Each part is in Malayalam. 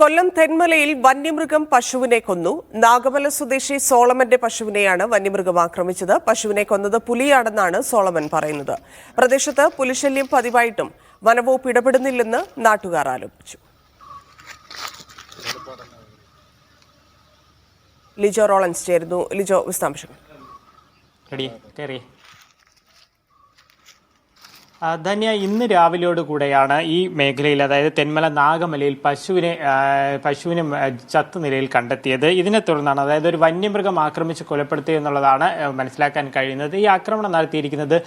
കൊല്ലം തെന്മലയിൽ വന്യമൃഗം പശുവിനെ കൊന്നു. നാഗമല സ്വദേശി സോളമന്റെ പശുവിനെയാണ് വന്യമൃഗം ആക്രമിച്ചത്. പശുവിനെ കൊന്നത് പുലിയാണെന്നാണ് സോളമൻ പറയുന്നത്. പ്രദേശത്ത് പുലിശല്യം പതിവായിട്ടും വനവകുപ്പ് ഇടപെടുന്നില്ലെന്ന് നാട്ടുകാർ ആരോപിച്ചു. ലിജോ റോളൻസ് ചേരുന്നു. ലിജോ, വിശദാംശങ്ങൾ. ധന്യ, ഇന്ന് രാവിലെയോടുകൂടെയാണ് ഈ മേഖലയിൽ, അതായത് തെന്മല നാഗമലയിൽ പശുവിനെ ചത്ത നിലയിൽ കണ്ടെത്തിയത്. ഇതിനെ തുടർന്നാണ്, അതായത് ഒരു വന്യമൃഗം ആക്രമിച്ച് കൊലപ്പെടുത്തി എന്നുള്ളതാണ് മനസ്സിലാക്കാൻ കഴിയുന്നത്. ഈ ആക്രമണം നടത്തിയിരിക്കുന്നത്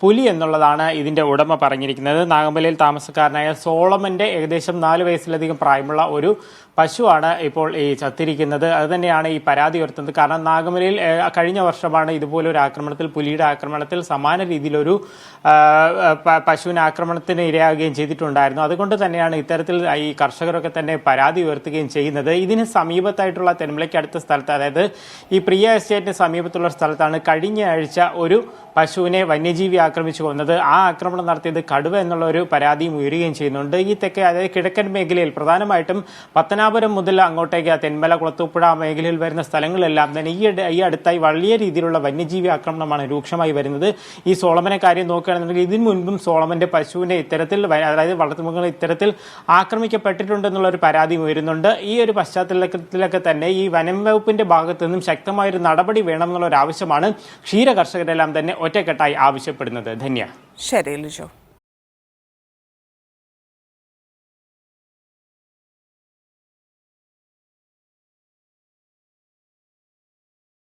പുലി എന്നുള്ളതാണ് ഇതിന്റെ ഉടമ പറഞ്ഞിരിക്കുന്നത്. നാഗമലയിൽ താമസക്കാരനായ സോളമന്റെ ഏകദേശം 4 വയസ്സിലധികം പ്രായമുള്ള ഒരു പശുവാണ് ഇപ്പോൾ ഈ ചത്തിരിക്കുന്നത്. അത് തന്നെയാണ് ഈ പരാതി ഉയർത്തുന്നത്. കാരണം നാഗമലയിൽ കഴിഞ്ഞ വർഷമാണ് ഇതുപോലൊരു ആക്രമണത്തിൽ, പുലിയുടെ ആക്രമണത്തിൽ സമാന രീതിയിലൊരു പശുവിന് ആക്രമണത്തിന് ഇരയാകുകയും ചെയ്തിട്ടുണ്ടായിരുന്നു. അതുകൊണ്ട് തന്നെയാണ് ഇത്തരത്തിൽ ഈ കർഷകരൊക്കെ തന്നെ പരാതി ഉയർത്തുകയും ചെയ്യുന്നത്. ഇതിന് സമീപത്തായിട്ടുള്ള തെന്മലയ്ക്ക് അടുത്ത സ്ഥലത്ത്, അതായത് ഈ പ്രിയ എസ്റ്റേറ്റിന് സമീപത്തുള്ള സ്ഥലത്താണ് കഴിഞ്ഞ ആഴ്ച ഒരു പശുവിനെ വന്യജീവി ആക്രമിച്ചു കൊന്നത്. ആ ആക്രമണം നടത്തിയത് കടുവ എന്നുള്ള ഒരു പരാതിയും ഉയരുകയും ചെയ്യുന്നുണ്ട്. ഈ തെക്കേ, അതായത് കിഴക്കൻ മേഖലയിൽ പ്രധാനമായിട്ടും പത്തനാപുരം മുതൽ അങ്ങോട്ടേക്ക് തെന്മല, കുളത്തൂപ്പുഴ മേഖലയിൽ വരുന്ന സ്ഥലങ്ങളെല്ലാം തന്നെ ഈ അടുത്തായി വലിയ രീതിയിലുള്ള വന്യജീവി ആക്രമണമാണ് രൂക്ഷമായി വരുന്നത്. ഈ സോളമനെ കാര്യം നോക്കുകയാണെന്നുണ്ടെങ്കിൽ ഇതിനു മുൻപും സോളമന്റെ പശുവിനെ ഇത്തരത്തിൽ, അതായത് വളർത്തുമൃഗങ്ങൾ ഇത്തരത്തിൽ ആക്രമിക്കപ്പെട്ടിട്ടുണ്ടെന്നുള്ള ഒരു പരാതി ഉയരുന്നുണ്ട്. ഈ ഒരു പശ്ചാത്തലത്തിലൊക്കെ തന്നെ ഈ വനം വകുപ്പിന്റെ ഭാഗത്തു നിന്നും ശക്തമായൊരു നടപടി വേണമെന്നുള്ള ഒരു ആവശ്യമാണ് ക്ഷീര കർഷകരെല്ലാം തന്നെ ഒറ്റക്കെട്ടായി ആവശ്യപ്പെടുന്നത്. ധന്യ. ശരി ലിജോ.